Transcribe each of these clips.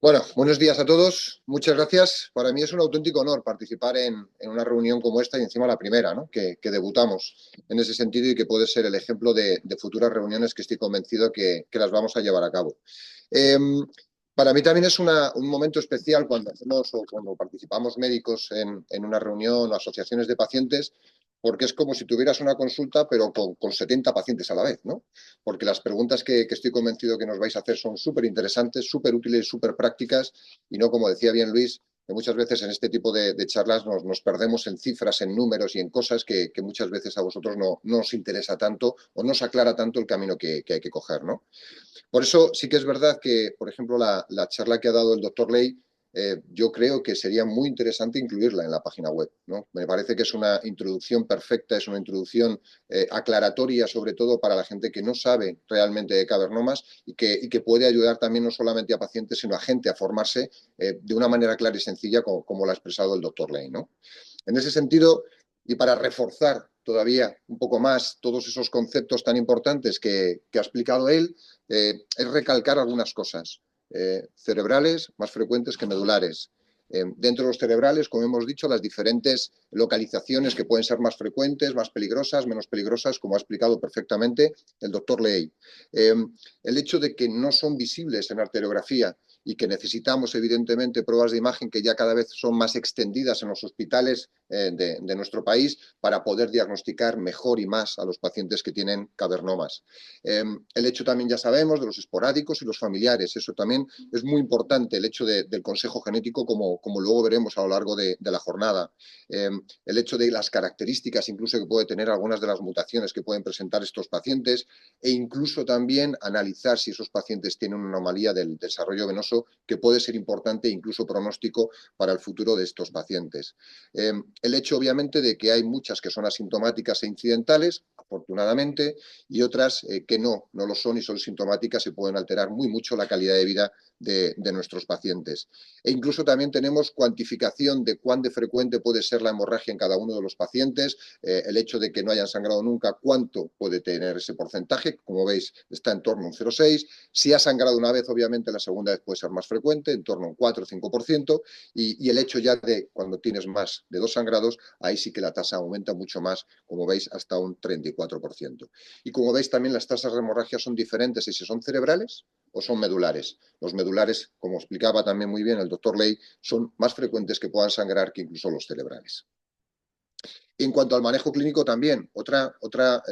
Bueno, buenos días a todos. Muchas gracias. Para mí es un auténtico honor participar en una reunión como esta y encima la primera, ¿no? Que debutamos en ese sentido y que puede ser el ejemplo de futuras reuniones que estoy convencido que las vamos a llevar a cabo. Eh, para mí también es un momento especial cuando hacemos o cuando participamos médicos en una reunión o asociaciones de pacientes, porque es como si tuvieras una consulta, pero con 70 pacientes a la vez, ¿no? Porque las preguntas que estoy convencido que nos vais a hacer son súper interesantes, súper útiles, súper prácticas y no, como decía bien Luis, que muchas veces en este tipo de charlas nos perdemos en cifras, en números y en cosas que muchas veces a vosotros no os interesa tanto o no os aclara tanto el camino que hay que coger, ¿no? Por eso sí que es verdad que, por ejemplo, la charla que ha dado el doctor Ley, yo creo que sería muy interesante incluirla en la página web, ¿no? Me parece que es una introducción perfecta, es una introducción aclaratoria, sobre todo para la gente que no sabe realmente de cavernomas y que puede ayudar también no solamente a pacientes, sino a gente a formarse de una manera clara y sencilla, como lo ha expresado el doctor Ley, ¿no? En ese sentido, y para reforzar todavía un poco más todos esos conceptos tan importantes que ha explicado él, es recalcar algunas cosas. Cerebrales más frecuentes que medulares. Dentro de los cerebrales, como hemos dicho, las diferentes localizaciones que pueden ser más frecuentes, más peligrosas, menos peligrosas, como ha explicado perfectamente el doctor Ley. El hecho de que no son visibles en arteriografía y que necesitamos, evidentemente, pruebas de imagen que ya cada vez son más extendidas en los hospitales de nuestro país para poder diagnosticar mejor y más a los pacientes que tienen cavernomas. El hecho también, ya sabemos, de los esporádicos y los familiares. Eso también es muy importante, el hecho del consejo genético, como luego veremos a lo largo de la jornada. El hecho de las características incluso que puede tener algunas de las mutaciones que pueden presentar estos pacientes e incluso también analizar si esos pacientes tienen una anomalía del desarrollo venoso que puede ser importante e incluso pronóstico para el futuro de estos pacientes. El hecho, obviamente, de que hay muchas que son asintomáticas e incidentales, afortunadamente, y otras que no lo son y son sintomáticas y pueden alterar muy mucho la calidad de vida de nuestros pacientes. E incluso también tenemos cuantificación de cuán de frecuente puede ser la hemorragia en cada uno de los pacientes, el hecho de que no hayan sangrado nunca, cuánto puede tener ese porcentaje, como veis está en torno a un 0,6, si ha sangrado una vez, obviamente la segunda vez puede ser más frecuente, en torno a un 4 o 5%, y el hecho ya de cuando tienes más de 2 sangrados, ahí sí que la tasa aumenta mucho más, como veis hasta un 34%. Y como veis también las tasas de hemorragia son diferentes si son cerebrales o son medulares. Los medulares, como explicaba también muy bien el doctor Ley, son más frecuentes que puedan sangrar que incluso los cerebrales. Y en cuanto al manejo clínico también, otra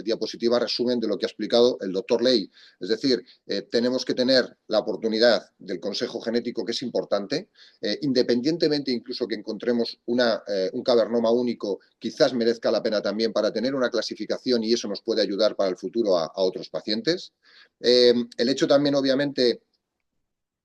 diapositiva resumen de lo que ha explicado el doctor Ley. Es decir, tenemos que tener la oportunidad del consejo genético, que es importante, independientemente incluso que encontremos un cavernoma único, quizás merezca la pena también para tener una clasificación y eso nos puede ayudar para el futuro a otros pacientes. El hecho también, obviamente,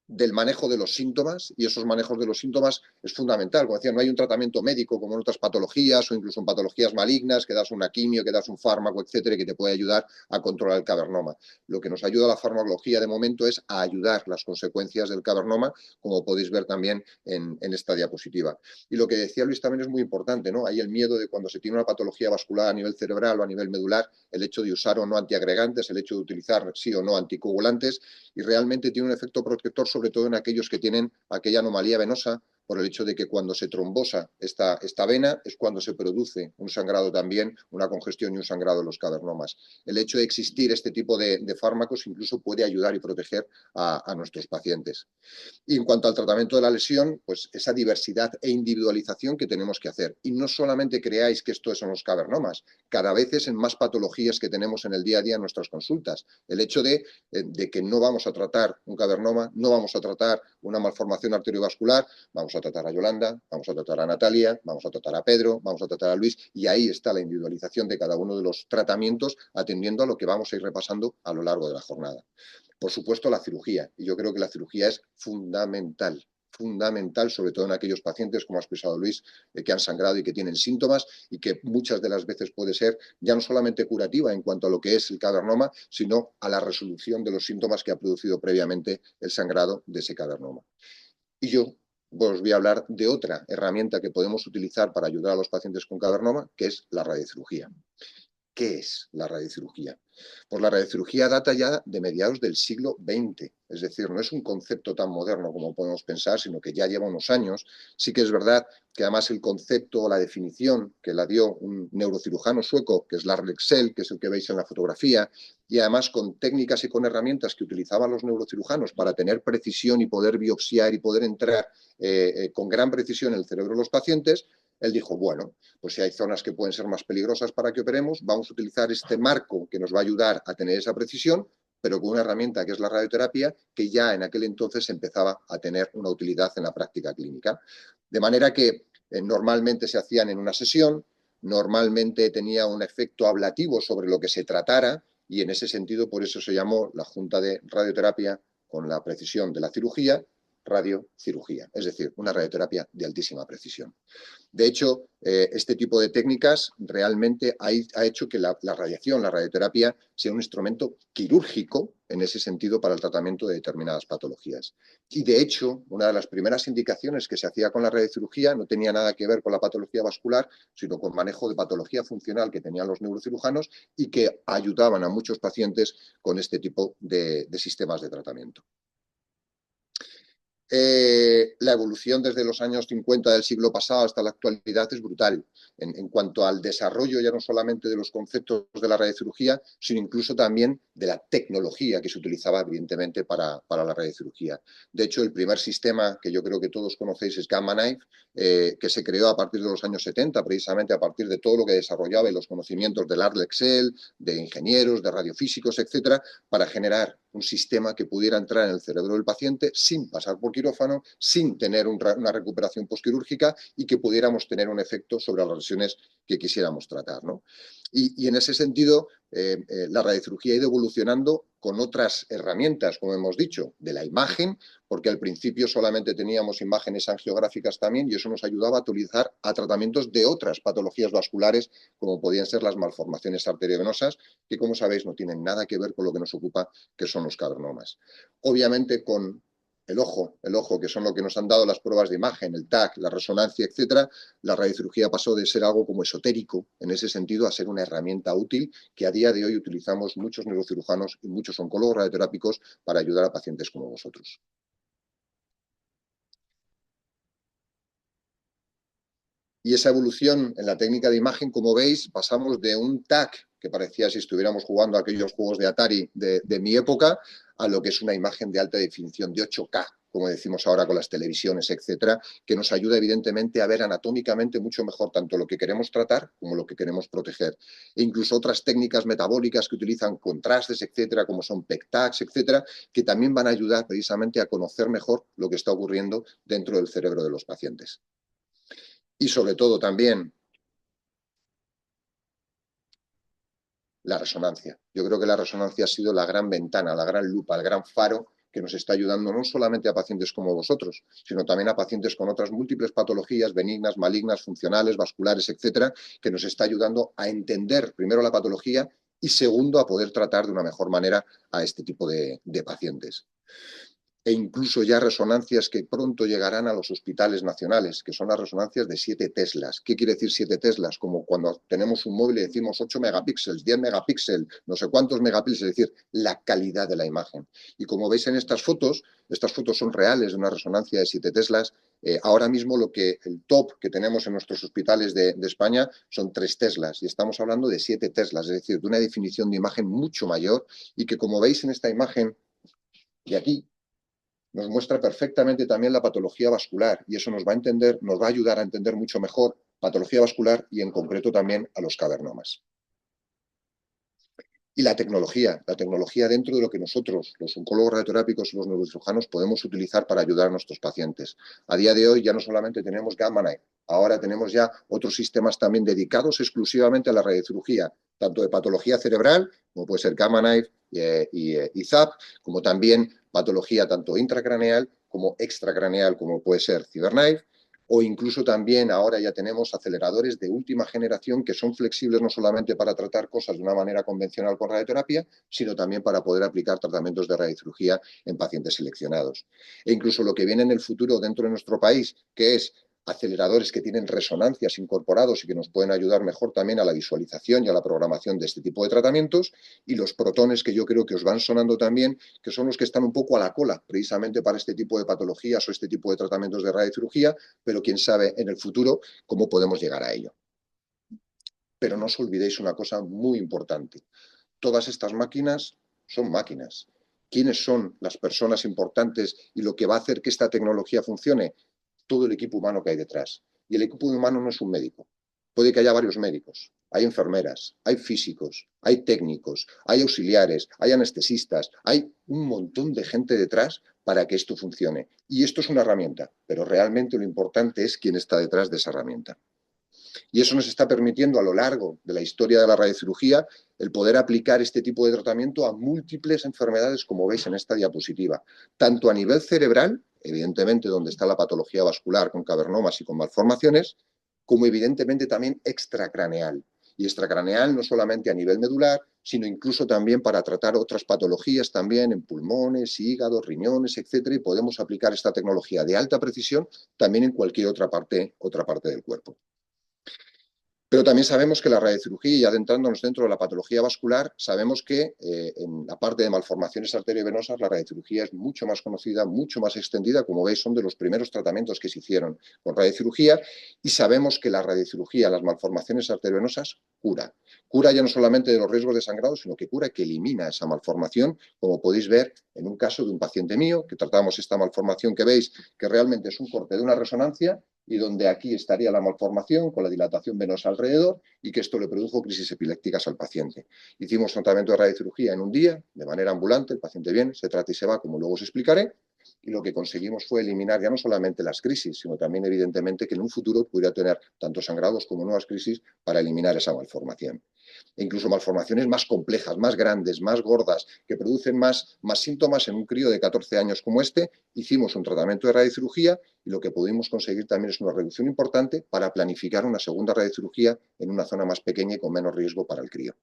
del manejo de los síntomas, y esos manejos de los síntomas es fundamental. Como decía, no hay un tratamiento médico como en otras patologías o incluso en patologías malignas, que das una quimio, que das un fármaco, etcétera, que te puede ayudar a controlar el cavernoma. Lo que nos ayuda a la farmacología de momento es a ayudar las consecuencias del cavernoma, como podéis ver también en esta diapositiva. Y lo que decía Luis también es muy importante, ¿no? Hay el miedo de cuando se tiene una patología vascular a nivel cerebral o a nivel medular, el hecho de usar o no antiagregantes, el hecho de utilizar sí o no anticoagulantes, y realmente tiene un efecto protector sobre todo en aquellos que tienen aquella anomalía venosa, por el hecho de que cuando se trombosa esta vena es cuando se produce un sangrado también, una congestión y un sangrado en los cavernomas. El hecho de existir este tipo de fármacos incluso puede ayudar y proteger a nuestros pacientes. Y en cuanto al tratamiento de la lesión, pues esa diversidad e individualización que tenemos que hacer. Y no solamente creáis que esto son los cavernomas, cada vez es en más patologías que tenemos en el día a día en nuestras consultas. El hecho de que no vamos a tratar un cavernoma, no vamos a tratar una malformación arteriovascular, vamos a tratar a Yolanda, vamos a tratar a Natalia, vamos a tratar a Pedro, vamos a tratar a Luis, y ahí está la individualización de cada uno de los tratamientos, atendiendo a lo que vamos a ir repasando a lo largo de la jornada. Por supuesto, la cirugía, y yo creo que la cirugía es fundamental, sobre todo en aquellos pacientes, como ha expresado Luis, que han sangrado y que tienen síntomas y que muchas de las veces puede ser ya no solamente curativa en cuanto a lo que es el cavernoma, sino a la resolución de los síntomas que ha producido previamente el sangrado de ese cavernoma. Y yo os voy a hablar de otra herramienta que podemos utilizar para ayudar a los pacientes con cavernoma, que es la radiocirugía. ¿Qué es la radiocirugía? Pues la radiocirugía data ya de mediados del siglo XX, es decir, no es un concepto tan moderno como podemos pensar, sino que ya lleva unos años. Sí que es verdad que además el concepto, la definición que la dio un neurocirujano sueco, que es Lars Leksell, que es el que veis en la fotografía, y además con técnicas y con herramientas que utilizaban los neurocirujanos para tener precisión y poder biopsiar y poder entrar con gran precisión en el cerebro de los pacientes, él dijo, bueno, pues si hay zonas que pueden ser más peligrosas para que operemos, vamos a utilizar este marco que nos va a ayudar a tener esa precisión, pero con una herramienta que es la radioterapia, que ya en aquel entonces empezaba a tener una utilidad en la práctica clínica. De manera que normalmente se hacían en una sesión, normalmente tenía un efecto ablativo sobre lo que se tratara, y en ese sentido por eso se llamó la Junta de Radioterapia con la precisión de la cirugía, radiocirugía, es decir, una radioterapia de altísima precisión. De hecho, este tipo de técnicas realmente ha hecho que la radiación, la radioterapia, sea un instrumento quirúrgico en ese sentido para el tratamiento de determinadas patologías. Y de hecho, una de las primeras indicaciones que se hacía con la radiocirugía no tenía nada que ver con la patología vascular, sino con manejo de patología funcional que tenían los neurocirujanos y que ayudaban a muchos pacientes con este tipo de sistemas de tratamiento. La evolución desde los años 50 del siglo pasado hasta la actualidad es brutal en cuanto al desarrollo ya no solamente de los conceptos de la radiocirugía, sino incluso también de la tecnología que se utilizaba evidentemente para la radiocirugía. De hecho, el primer sistema que yo creo que todos conocéis es Gamma Knife, que se creó a partir de los años 70, precisamente a partir de todo lo que desarrollaba y los conocimientos de Lars Leksell, de ingenieros, de radiofísicos, etcétera, para generar un sistema que pudiera entrar en el cerebro del paciente sin pasar por quirófano, sin tener una recuperación posquirúrgica y que pudiéramos tener un efecto sobre las lesiones que quisiéramos tratar, ¿no? Y en ese sentido, la radiocirugía ha ido evolucionando con otras herramientas, como hemos dicho, de la imagen, porque al principio solamente teníamos imágenes angiográficas también y eso nos ayudaba a utilizar a tratamientos de otras patologías vasculares, como podían ser las malformaciones arteriovenosas, que como sabéis no tienen nada que ver con lo que nos ocupa, que son los cavernomas. Obviamente con el ojo, que son lo que nos han dado las pruebas de imagen, el TAC, la resonancia, etcétera, la radiocirugía pasó de ser algo como esotérico, en ese sentido, a ser una herramienta útil que a día de hoy utilizamos muchos neurocirujanos y muchos oncólogos radioterápicos para ayudar a pacientes como vosotros. Y esa evolución en la técnica de imagen, como veis, pasamos de un TAC, que parecía si estuviéramos jugando a aquellos juegos de Atari de mi época, a lo que es una imagen de alta definición, de 8K, como decimos ahora con las televisiones, etcétera, que nos ayuda evidentemente a ver anatómicamente mucho mejor tanto lo que queremos tratar como lo que queremos proteger. E incluso otras técnicas metabólicas que utilizan contrastes, etcétera, como son PECTACs, etcétera, que también van a ayudar precisamente a conocer mejor lo que está ocurriendo dentro del cerebro de los pacientes. Y sobre todo también la resonancia. Yo creo que la resonancia ha sido la gran ventana, la gran lupa, el gran faro que nos está ayudando no solamente a pacientes como vosotros, sino también a pacientes con otras múltiples patologías benignas, malignas, funcionales, vasculares, etcétera, que nos está ayudando a entender primero la patología y segundo a poder tratar de una mejor manera a este tipo de pacientes. E incluso ya resonancias que pronto llegarán a los hospitales nacionales, que son las resonancias de 7 teslas. ¿Qué quiere decir 7 teslas? Como cuando tenemos un móvil y decimos 8 megapíxeles, 10 megapíxeles, no sé cuántos megapíxeles, es decir, la calidad de la imagen. Y como veis en estas fotos son reales de una resonancia de 7 teslas. Ahora mismo el top que tenemos en nuestros hospitales de España son 3 teslas y estamos hablando de 7 teslas, es decir, de una definición de imagen mucho mayor y que como veis en esta imagen de aquí, nos muestra perfectamente también la patología vascular y eso nos va a ayudar a entender mucho mejor patología vascular y en concreto también a los cavernomas. Y la tecnología dentro de lo que nosotros, los oncólogos radioterápicos y los neurocirujanos, podemos utilizar para ayudar a nuestros pacientes. A día de hoy ya no solamente tenemos Gamma Knife, ahora tenemos ya otros sistemas también dedicados exclusivamente a la radiocirugía, tanto de patología cerebral, como puede ser Gamma Knife y ZAP, como también patología tanto intracraneal como extracraneal, como puede ser CyberKnife, o incluso también ahora ya tenemos aceleradores de última generación que son flexibles no solamente para tratar cosas de una manera convencional con radioterapia, sino también para poder aplicar tratamientos de radiocirugía en pacientes seleccionados. E incluso lo que viene en el futuro dentro de nuestro país, que es aceleradores que tienen resonancias incorporados y que nos pueden ayudar mejor también a la visualización y a la programación de este tipo de tratamientos, y los protones, que yo creo que os van sonando también, que son los que están un poco a la cola precisamente para este tipo de patologías o este tipo de tratamientos de radiocirugía, pero quién sabe en el futuro cómo podemos llegar a ello. Pero no os olvidéis una cosa muy importante. Todas estas máquinas son máquinas. ¿Quiénes son las personas importantes y lo que va a hacer que esta tecnología funcione? Todo el equipo humano que hay detrás. Y el equipo humano no es un médico. Puede que haya varios médicos, hay enfermeras, hay físicos, hay técnicos, hay auxiliares, hay anestesistas, hay un montón de gente detrás para que esto funcione. Y esto es una herramienta, pero realmente lo importante es quién está detrás de esa herramienta. Y eso nos está permitiendo a lo largo de la historia de la radiocirugía el poder aplicar este tipo de tratamiento a múltiples enfermedades, como veis en esta diapositiva, tanto a nivel cerebral, evidentemente donde está la patología vascular con cavernomas y con malformaciones, como evidentemente también extracraneal. Y extracraneal no solamente a nivel medular, sino incluso también para tratar otras patologías también en pulmones, hígados, riñones, etcétera, y podemos aplicar esta tecnología de alta precisión también en cualquier otra parte del cuerpo. Pero también sabemos que la radiocirugía, y adentrándonos dentro de la patología vascular, sabemos que en la parte de malformaciones arteriovenosas la radiocirugía es mucho más conocida, mucho más extendida. Como veis, son de los primeros tratamientos que se hicieron con radiocirugía, y sabemos que la radiocirugía, las malformaciones arteriovenosas, cura. Cura ya no solamente de los riesgos de sangrado, sino que cura, que elimina esa malformación, como podéis ver en un caso de un paciente mío, que tratamos esta malformación que veis, que realmente es un corte de una resonancia, y donde aquí estaría la malformación con la dilatación venosa alrededor, y que esto le produjo crisis epilépticas al paciente. Hicimos tratamiento de radiocirugía en un día, de manera ambulante, el paciente viene, se trata y se va, como luego os explicaré, y lo que conseguimos fue eliminar ya no solamente las crisis, sino también evidentemente que en un futuro pudiera tener tanto sangrados como nuevas crisis para eliminar esa malformación. E incluso malformaciones más complejas, más grandes, más gordas, que producen más síntomas en un crío de 14 años como este, hicimos un tratamiento de radiocirugía, y lo que pudimos conseguir también es una reducción importante para planificar una segunda radiocirugía en una zona más pequeña y con menos riesgo para el crío.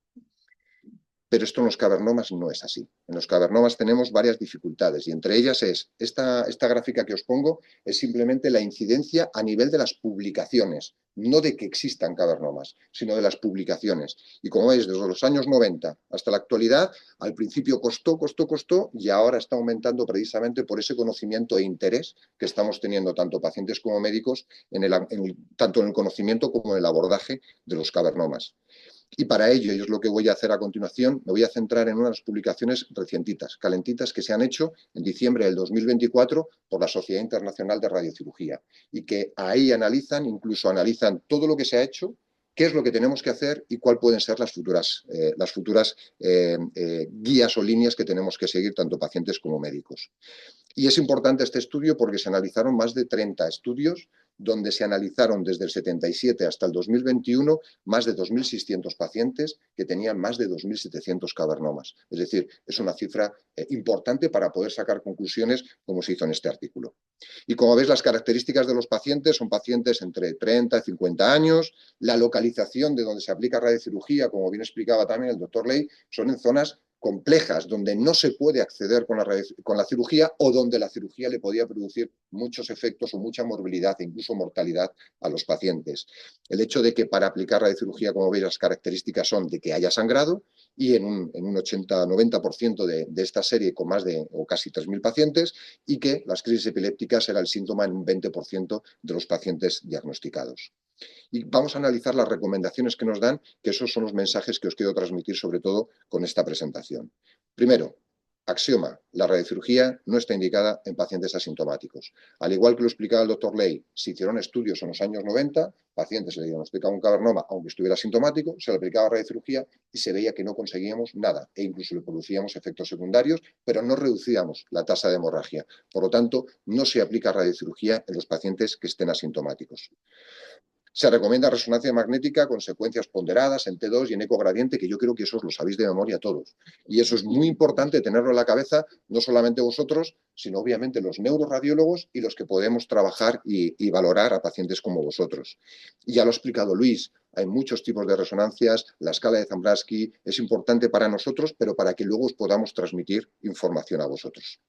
Pero esto en los cavernomas no es así. En los cavernomas tenemos varias dificultades, y entre ellas es esta gráfica que os pongo, es simplemente la incidencia a nivel de las publicaciones, no de que existan cavernomas, sino de las publicaciones. Y como veis, desde los años 90 hasta la actualidad, al principio costó, y ahora está aumentando precisamente por ese conocimiento e interés que estamos teniendo tanto pacientes como médicos tanto en el conocimiento como en el abordaje de los cavernomas. Y para ello, y es lo que voy a hacer a continuación, me voy a centrar en unas publicaciones recientitas, calentitas, que se han hecho en diciembre del 2024 por la Sociedad Internacional de Radiocirugía, y que ahí incluso analizan todo lo que se ha hecho, qué es lo que tenemos que hacer y cuáles pueden ser las futuras guías o líneas que tenemos que seguir tanto pacientes como médicos. Y es importante este estudio porque se analizaron más de 30 estudios, donde se analizaron desde el 77 hasta el 2021 más de 2.600 pacientes que tenían más de 2.700 cavernomas. Es decir, es una cifra importante para poder sacar conclusiones, como se hizo en este artículo. Y como veis, las características de los pacientes son pacientes entre 30 y 50 años. La localización de donde se aplica radiocirugía, como bien explicaba también el doctor Ley, son en zonas complejas, donde no se puede acceder con la cirugía, o donde la cirugía le podía producir muchos efectos o mucha morbilidad e incluso mortalidad a los pacientes. El hecho de que para aplicar radiocirugía, como veis, las características son de que haya sangrado, y en un 80-90% de esta serie con más de o casi 3.000 pacientes, y que las crisis epilépticas era el síntoma en un 20% de los pacientes diagnosticados. Y vamos a analizar las recomendaciones que nos dan, que esos son los mensajes que os quiero transmitir sobre todo con esta presentación. Primero, axioma, la radiocirugía no está indicada en pacientes asintomáticos. Al igual que lo explicaba el doctor Ley, se hicieron estudios en los años 90, pacientes se le diagnosticaba un cavernoma, aunque estuviera asintomático, se le aplicaba radiocirugía y se veía que no conseguíamos nada, e incluso le producíamos efectos secundarios, pero no reducíamos la tasa de hemorragia. Por lo tanto, no se aplica radiocirugía en los pacientes que estén asintomáticos. Se recomienda resonancia magnética con secuencias ponderadas en T2 y en ecogradiente, que yo creo que eso os lo sabéis de memoria todos. Y eso es muy importante tenerlo en la cabeza, no solamente vosotros, sino obviamente los neuroradiólogos y los que podemos trabajar y valorar a pacientes como vosotros. Y ya lo ha explicado Luis, hay muchos tipos de resonancias, la escala de Zambrowski es importante para nosotros, pero para que luego os podamos transmitir información a vosotros.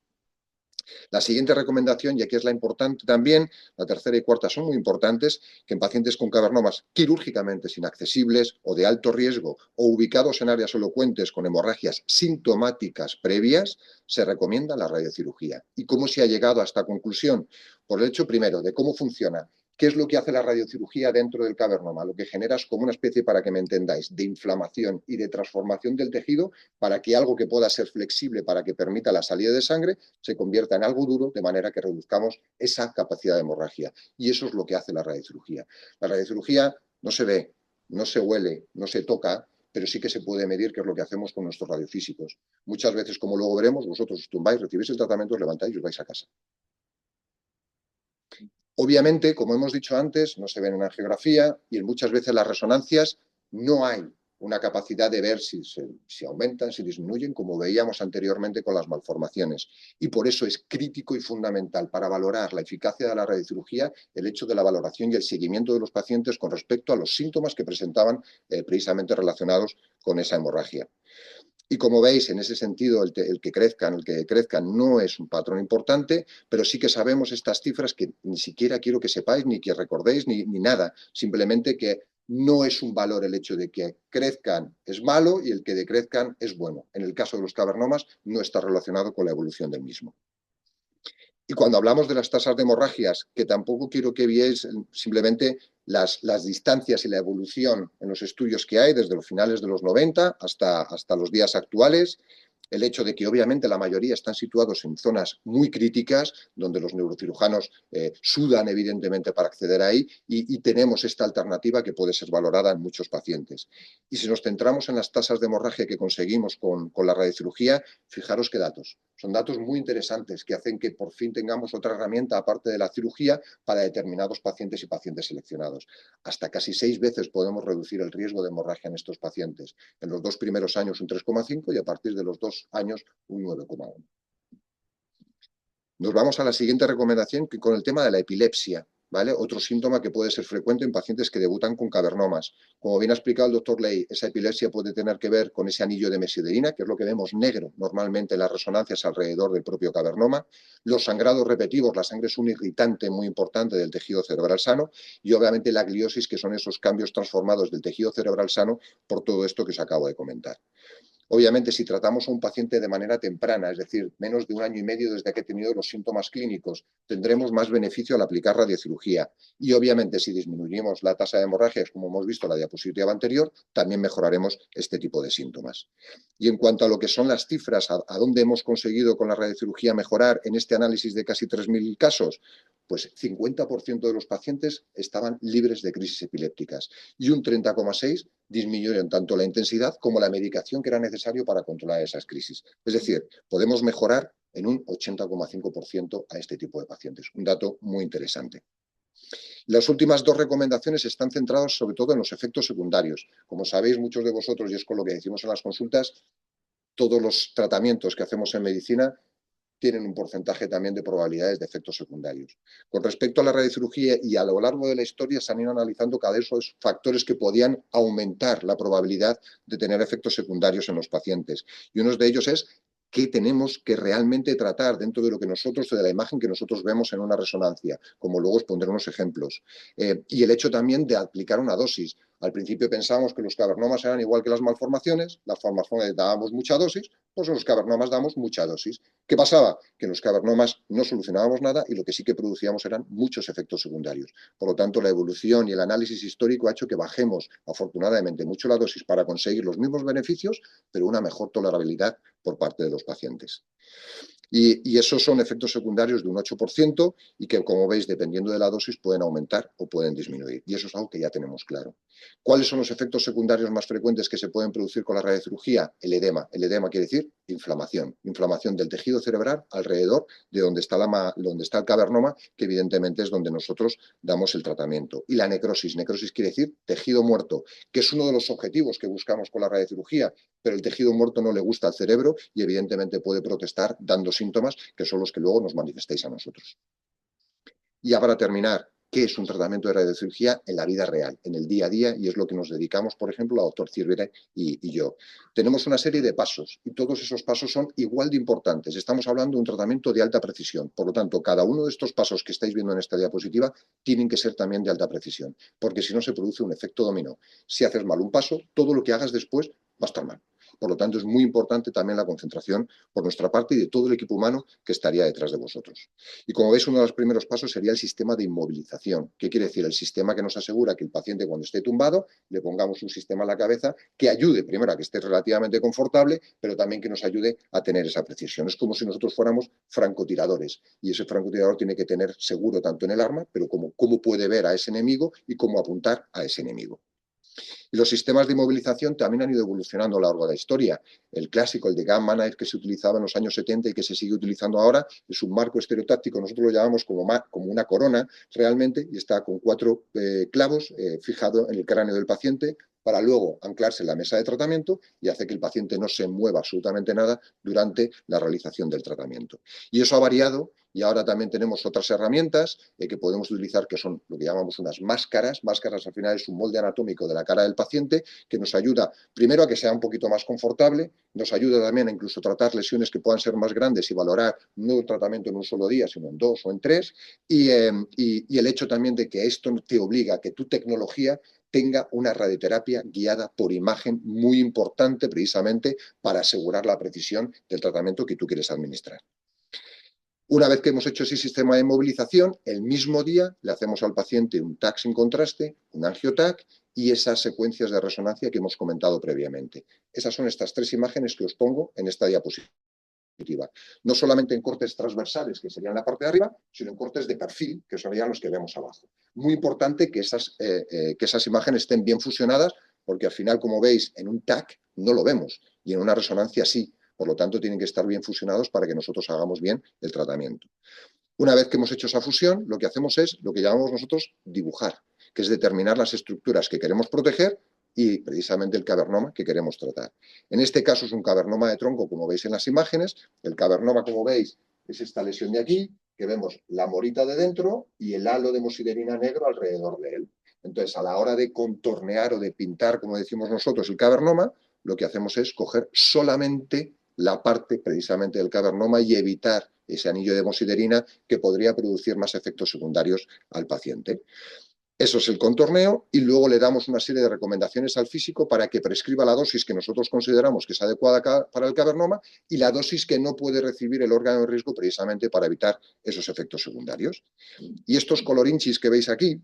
La siguiente recomendación, y aquí es la importante también, la tercera y cuarta son muy importantes, que en pacientes con cavernomas quirúrgicamente inaccesibles o de alto riesgo o ubicados en áreas elocuentes con hemorragias sintomáticas previas, se recomienda la radiocirugía. ¿Y cómo se ha llegado a esta conclusión? Por el hecho primero de cómo funciona. ¿Qué es lo que hace la radiocirugía dentro del cavernoma? Lo que genera es como una especie, para que me entendáis, de inflamación y de transformación del tejido para que algo que pueda ser flexible para que permita la salida de sangre se convierta en algo duro, de manera que reduzcamos esa capacidad de hemorragia. Y eso es lo que hace la radiocirugía. La radiocirugía no se ve, no se huele, no se toca, pero sí que se puede medir, que es lo que hacemos con nuestros radiofísicos. Muchas veces, como luego veremos, vosotros os tumbáis, recibís el tratamiento, os levantáis y os vais a casa. Obviamente, como hemos dicho antes, no se ven en angiografía y en muchas veces las resonancias no hay una capacidad de ver si aumentan, si disminuyen, como veíamos anteriormente con las malformaciones. Y por eso es crítico y fundamental para valorar la eficacia de la radiocirugía el hecho de la valoración y el seguimiento de los pacientes con respecto a los síntomas que presentaban precisamente relacionados con esa hemorragia. Y como veis, en ese sentido, el que crezcan no es un patrón importante, pero sí que sabemos estas cifras que ni siquiera quiero que sepáis, ni que recordéis, ni nada. Simplemente que no es un valor el hecho de que crezcan es malo y el que decrezcan es bueno. En el caso de los cavernomas no está relacionado con la evolución del mismo. Y cuando hablamos de las tasas de hemorragias, que tampoco quiero que veáis simplemente las distancias y la evolución en los estudios que hay desde los finales de los 90 hasta los días actuales, el hecho de que obviamente la mayoría están situados en zonas muy críticas, donde los neurocirujanos sudan evidentemente para acceder ahí y tenemos esta alternativa que puede ser valorada en muchos pacientes. Y si nos centramos en las tasas de hemorragia que conseguimos con la radiocirugía, fijaros qué datos. Son datos muy interesantes que hacen que por fin tengamos otra herramienta aparte de la cirugía para determinados pacientes y pacientes seleccionados. Hasta casi 6 veces podemos reducir el riesgo de hemorragia en estos pacientes. En los 2 primeros años un 3,5 y a partir de los 2 años un 9,1. Nos vamos a la siguiente recomendación, que con el tema de la epilepsia, ¿vale? Otro síntoma que puede ser frecuente en pacientes que debutan con cavernomas. Como bien ha explicado el doctor Ley, esa epilepsia puede tener que ver con ese anillo de mesioderina, que es lo que vemos negro normalmente en las resonancias alrededor del propio cavernoma. Los sangrados repetitivos, la sangre es un irritante muy importante del tejido cerebral sano y obviamente la gliosis, que son esos cambios transformados del tejido cerebral sano por todo esto que os acabo de comentar. Obviamente, si tratamos a un paciente de manera temprana, es decir, menos de 1 año y medio desde que ha tenido los síntomas clínicos, tendremos más beneficio al aplicar radiocirugía. Y obviamente, si disminuimos la tasa de hemorragias, como hemos visto en la diapositiva anterior, también mejoraremos este tipo de síntomas. Y en cuanto a lo que son las cifras, a dónde hemos conseguido con la radiocirugía mejorar en este análisis de casi 3.000 casos, pues 50% de los pacientes estaban libres de crisis epilépticas y un 30,6% disminuyeron tanto la intensidad como la medicación que era necesario para controlar esas crisis. Es decir, podemos mejorar en un 80,5% a este tipo de pacientes. Un dato muy interesante. Las últimas 2 recomendaciones están centradas sobre todo en los efectos secundarios. Como sabéis muchos de vosotros, y es con lo que decimos en las consultas, todos los tratamientos que hacemos en medicina tienen un porcentaje también de probabilidades de efectos secundarios. Con respecto a la radiocirugía y a lo largo de la historia se han ido analizando cada vez esos factores que podían aumentar la probabilidad de tener efectos secundarios en los pacientes. Y uno de ellos es qué tenemos que realmente tratar dentro de lo que nosotros, de la imagen que nosotros vemos en una resonancia, como luego os pondré unos ejemplos. Y el hecho también de aplicar una dosis. Al principio pensábamos que los cavernomas eran igual que las malformaciones dábamos mucha dosis, pues en los cavernomas damos mucha dosis. ¿Qué pasaba? Que en los cavernomas no solucionábamos nada y lo que sí que producíamos eran muchos efectos secundarios. Por lo tanto, la evolución y el análisis histórico ha hecho que bajemos, afortunadamente, mucho la dosis para conseguir los mismos beneficios, pero una mejor tolerabilidad por parte de los pacientes. Y esos son efectos secundarios de un 8% y que, como veis, dependiendo de la dosis, pueden aumentar o pueden disminuir. Y eso es algo que ya tenemos claro. ¿Cuáles son los efectos secundarios más frecuentes que se pueden producir con la radiocirugía? El edema. El edema quiere decir inflamación. Inflamación del tejido cerebral alrededor de donde está el cavernoma, que evidentemente es donde nosotros damos el tratamiento. Y la necrosis. Necrosis quiere decir tejido muerto, que es uno de los objetivos que buscamos con la radiocirugía, pero el tejido muerto no le gusta al cerebro y evidentemente puede protestar dando síntomas que son los que luego nos manifestáis a nosotros. Y ya para terminar, qué es un tratamiento de radiocirugía en la vida real, en el día a día, y es lo que nos dedicamos, por ejemplo, la doctor Cirvera y yo. Tenemos una serie de pasos y todos esos pasos son igual de importantes. Estamos hablando de un tratamiento de alta precisión. Por lo tanto, cada uno de estos pasos que estáis viendo en esta diapositiva tienen que ser también de alta precisión, porque si no se produce un efecto dominó. Si haces mal un paso, todo lo que hagas después va a estar mal. Por lo tanto, es muy importante también la concentración por nuestra parte y de todo el equipo humano que estaría detrás de vosotros. Y como veis, uno de los primeros pasos sería el sistema de inmovilización. ¿Qué quiere decir? El sistema que nos asegura que el paciente, cuando esté tumbado, le pongamos un sistema en la cabeza que ayude, primero, a que esté relativamente confortable, pero también que nos ayude a tener esa precisión. Es como si nosotros fuéramos francotiradores y ese francotirador tiene que tener seguro tanto en el arma, pero como cómo puede ver a ese enemigo y cómo apuntar a ese enemigo. Y los sistemas de inmovilización también han ido evolucionando a lo largo de la historia. El clásico, el de Gamma Knife, que se utilizaba en los años 70 y que se sigue utilizando ahora, es un marco estereotáctico, nosotros lo llamamos como una corona realmente, y está con 4 clavos fijado en el cráneo del paciente para luego anclarse en la mesa de tratamiento y hace que el paciente no se mueva absolutamente nada durante la realización del tratamiento. Y eso ha variado y ahora también tenemos otras herramientas que podemos utilizar, que son lo que llamamos unas máscaras. Máscaras al final es un molde anatómico de la cara del paciente que nos ayuda primero a que sea un poquito más confortable, nos ayuda también a incluso tratar lesiones que puedan ser más grandes y valorar no el tratamiento en un solo día, sino en 2 o en 3, y el hecho también de que esto te obliga a que tu tecnología tenga una radioterapia guiada por imagen muy importante precisamente para asegurar la precisión del tratamiento que tú quieres administrar. Una vez que hemos hecho ese sistema de movilización, el mismo día le hacemos al paciente un TAC sin contraste, un angio-TAC y esas secuencias de resonancia que hemos comentado previamente. Esas son estas 3 imágenes que os pongo en esta diapositiva. No solamente en cortes transversales, que serían la parte de arriba, sino en cortes de perfil, que serían los que vemos abajo. Muy importante que esas imágenes estén bien fusionadas, porque al final, como veis, en un TAC no lo vemos, y en una resonancia sí. Por lo tanto, tienen que estar bien fusionados para que nosotros hagamos bien el tratamiento. Una vez que hemos hecho esa fusión, lo que hacemos es lo que llamamos nosotros dibujar, que es determinar las estructuras que queremos proteger y precisamente el cavernoma que queremos tratar. En este caso es un cavernoma de tronco, como veis en las imágenes. El cavernoma, como veis, es esta lesión de aquí, que vemos la morita de dentro y el halo de mosiderina negro alrededor de él. Entonces, a la hora de contornear o de pintar, como decimos nosotros, el cavernoma, lo que hacemos es coger solamente la parte precisamente del cavernoma y evitar ese anillo de mosiderina que podría producir más efectos secundarios al paciente. Eso es el contorneo y luego le damos una serie de recomendaciones al físico para que prescriba la dosis que nosotros consideramos que es adecuada para el cavernoma y la dosis que no puede recibir el órgano de riesgo precisamente para evitar esos efectos secundarios. Y estos colorinchis que veis aquí,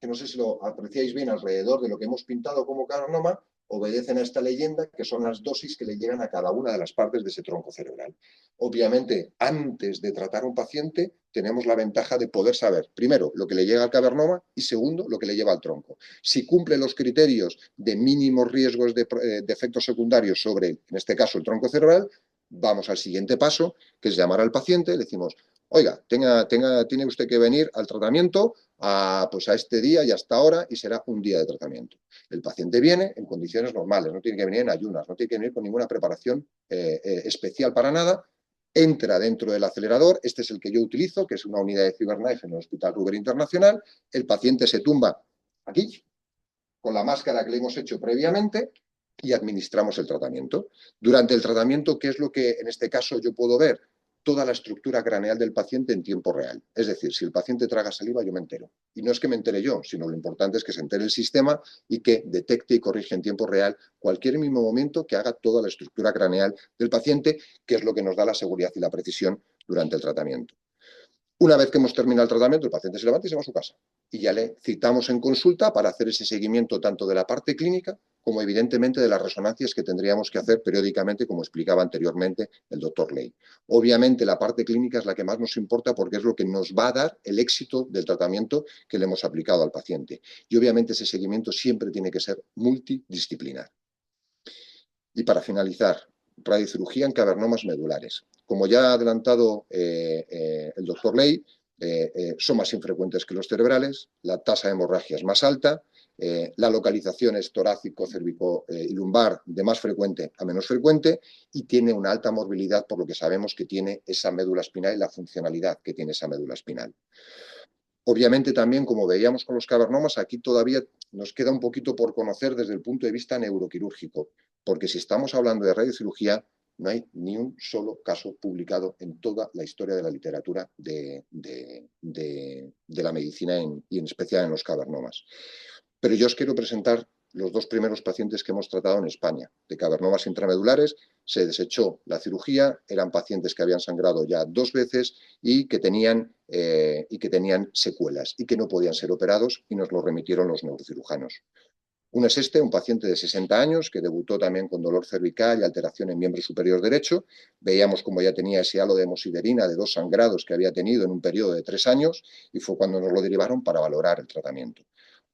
que no sé si lo apreciáis bien alrededor de lo que hemos pintado como cavernoma, obedecen a esta leyenda, que son las dosis que le llegan a cada una de las partes de ese tronco cerebral. Obviamente, antes de tratar a un paciente, tenemos la ventaja de poder saber, primero, lo que le llega al cavernoma y segundo, lo que le lleva al tronco. Si cumple los criterios de mínimos riesgos de efectos secundarios sobre, en este caso, el tronco cerebral, vamos al siguiente paso, que es llamar al paciente, le decimos, oiga, tiene usted que venir al tratamiento pues a este día y hasta ahora y será un día de tratamiento. El paciente viene en condiciones normales, no tiene que venir en ayunas, no tiene que venir con ninguna preparación especial para nada, entra dentro del acelerador, este es el que yo utilizo, que es una unidad de CyberKnife en el Hospital Ruber Internacional, el paciente se tumba aquí, con la máscara que le hemos hecho previamente, y administramos el tratamiento. Durante el tratamiento, ¿qué es lo que en este caso yo puedo ver? Toda la estructura craneal del paciente en tiempo real. Es decir, si el paciente traga saliva, yo me entero. Y no es que me entere yo, sino lo importante es que se entere el sistema y que detecte y corrige en tiempo real cualquier mismo momento que haga toda la estructura craneal del paciente, que es lo que nos da la seguridad y la precisión durante el tratamiento. Una vez que hemos terminado el tratamiento, el paciente se levanta y se va a su casa. Y ya le citamos en consulta para hacer ese seguimiento tanto de la parte clínica como evidentemente de las resonancias que tendríamos que hacer periódicamente, como explicaba anteriormente el doctor Ley. Obviamente la parte clínica es la que más nos importa porque es lo que nos va a dar el éxito del tratamiento que le hemos aplicado al paciente. Y obviamente ese seguimiento siempre tiene que ser multidisciplinar. Y para finalizar, radiocirugía en cavernomas medulares. Como ya ha adelantado el doctor Ley, son más infrecuentes que los cerebrales, la tasa de hemorragia es más alta, la localización es torácico, cérvico y lumbar de más frecuente a menos frecuente y tiene una alta morbilidad por lo que sabemos que tiene esa médula espinal y la funcionalidad que tiene esa médula espinal. Obviamente también, como veíamos con los cavernomas, aquí todavía nos queda un poquito por conocer desde el punto de vista neuroquirúrgico, porque si estamos hablando de radiocirugía, no hay ni un solo caso publicado en toda la historia de la literatura de la medicina y en especial en los cavernomas. Pero yo os quiero presentar los dos primeros pacientes que hemos tratado en España, de cavernomas intramedulares. Se desechó la cirugía, eran pacientes que habían sangrado ya 2 veces y que tenían secuelas y que no podían ser operados y nos lo remitieron los neurocirujanos. Uno es un paciente de 60 años que debutó también con dolor cervical y alteración en miembro superior derecho. Veíamos como ya tenía ese halo de hemosiderina de 2 sangrados que había tenido en un periodo de 3 años y fue cuando nos lo derivaron para valorar el tratamiento.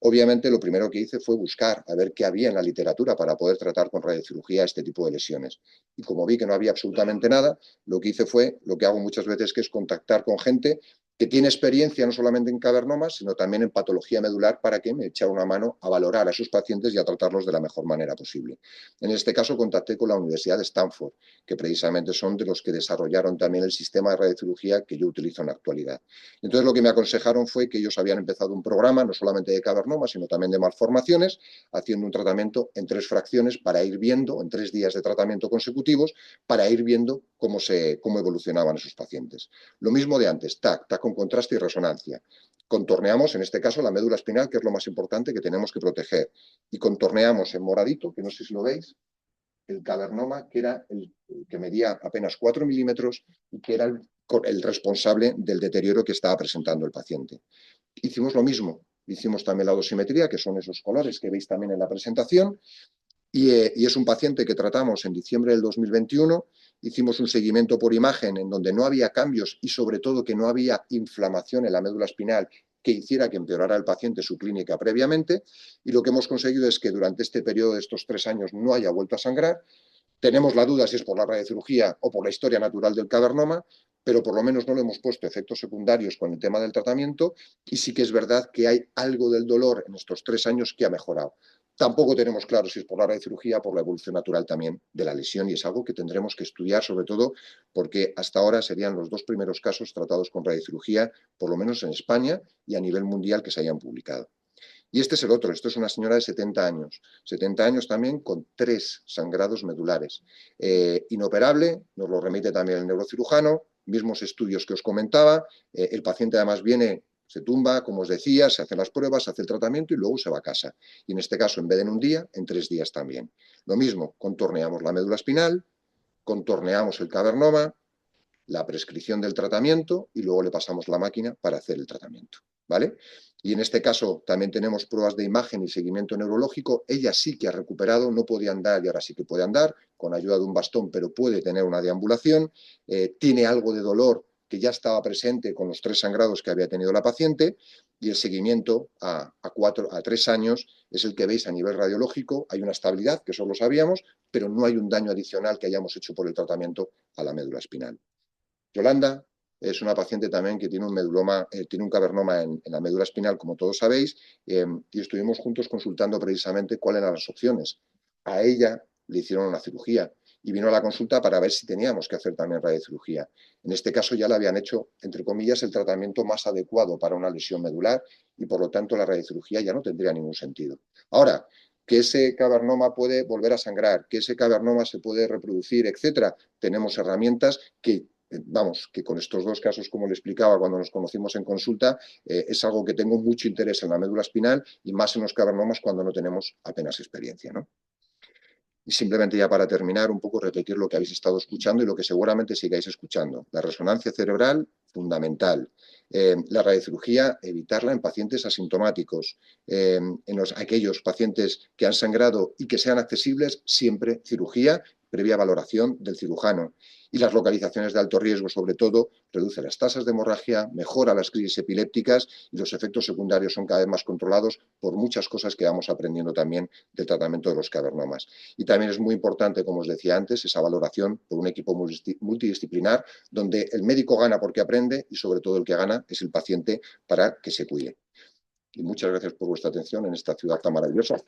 Obviamente, lo primero que hice fue buscar a ver qué había en la literatura para poder tratar con radiocirugía este tipo de lesiones. Y como vi que no había absolutamente nada, lo que hice fue lo que hago muchas veces, que es contactar con gente que tiene experiencia no solamente en cavernomas, sino también en patología medular, para que me echara una mano a valorar a sus pacientes y a tratarlos de la mejor manera posible. En este caso contacté con la Universidad de Stanford, que precisamente son de los que desarrollaron también el sistema de radiocirugía que yo utilizo en la actualidad. Entonces lo que me aconsejaron fue que ellos habían empezado un programa no solamente de cavernomas, sino también de malformaciones, haciendo un tratamiento en 3 fracciones para ir viendo, en 3 días de tratamiento consecutivos, para ir viendo cómo evolucionaban esos pacientes. Lo mismo de antes, TAC con contraste y resonancia. Contorneamos, en este caso, la médula espinal, que es lo más importante que tenemos que proteger. Y contorneamos en moradito, que no sé si lo veis, el cavernoma, que era el que medía apenas 4 milímetros y que era el responsable del deterioro que estaba presentando el paciente. Hicimos lo mismo, hicimos también la dosimetría, que son esos colores que veis también en la presentación, y es un paciente que tratamos en diciembre del 2021. Hicimos un seguimiento por imagen en donde no había cambios y sobre todo que no había inflamación en la médula espinal que hiciera que empeorara el paciente su clínica previamente, y lo que hemos conseguido es que durante este periodo de estos 3 años no haya vuelto a sangrar. Tenemos la duda si es por la radiocirugía o por la historia natural del cavernoma, pero por lo menos no le hemos puesto efectos secundarios con el tema del tratamiento, y sí que es verdad que hay algo del dolor en estos 3 años que ha mejorado. Tampoco tenemos claro si es por la radiocirugía o por la evolución natural también de la lesión, y es algo que tendremos que estudiar, sobre todo porque hasta ahora serían los 2 primeros casos tratados con radiocirugía, por lo menos en España y a nivel mundial, que se hayan publicado. Y este es el otro, esto es una señora de 70 años también, con 3 sangrados medulares. Inoperable, nos lo remite también el neurocirujano, mismos estudios que os comentaba. El paciente además viene, se tumba, como os decía, se hacen las pruebas, se hace el tratamiento y luego se va a casa. Y en este caso, en vez de en un día, en 3 días también. Lo mismo, contorneamos la médula espinal, contorneamos el cavernoma, la prescripción del tratamiento y luego le pasamos la máquina para hacer el tratamiento, ¿vale? Y en este caso también tenemos pruebas de imagen y seguimiento neurológico. Ella sí que ha recuperado, no podía andar y ahora sí que puede andar, con ayuda de un bastón, pero puede tener una deambulación. Tiene algo de dolor que ya estaba presente con los 3 sangrados que había tenido la paciente, y el seguimiento a 3 años es el que veis a nivel radiológico. Hay una estabilidad, que eso lo sabíamos, pero no hay un daño adicional que hayamos hecho por el tratamiento a la médula espinal. Yolanda es una paciente también que tiene un cavernoma en la médula espinal, como todos sabéis, y estuvimos juntos consultando precisamente cuáles eran las opciones. A ella le hicieron una cirugía y vino a la consulta para ver si teníamos que hacer también radiocirugía. En este caso ya le habían hecho, entre comillas, el tratamiento más adecuado para una lesión medular, y por lo tanto la radiocirugía ya no tendría ningún sentido. Ahora, que ese cavernoma puede volver a sangrar, que ese cavernoma se puede reproducir, etcétera, tenemos herramientas que, vamos, que con estos 2 casos, como le explicaba cuando nos conocimos en consulta, es algo que tengo mucho interés en la médula espinal y más en los cavernomas cuando no tenemos apenas experiencia, ¿no? Y simplemente, ya para terminar, un poco repetir lo que habéis estado escuchando y lo que seguramente sigáis escuchando. La resonancia cerebral, fundamental. La radiocirugía, evitarla en pacientes asintomáticos. En aquellos pacientes que han sangrado y que sean accesibles, siempre cirugía, previa valoración del cirujano. Y las localizaciones de alto riesgo, sobre todo, reduce las tasas de hemorragia, mejora las crisis epilépticas, y los efectos secundarios son cada vez más controlados por muchas cosas que vamos aprendiendo también del tratamiento de los cavernomas. Y también es muy importante, como os decía antes, esa valoración por un equipo multidisciplinar, donde el médico gana porque aprende y sobre todo el que gana es el paciente, para que se cuide. Y muchas gracias por vuestra atención en esta ciudad tan maravillosa.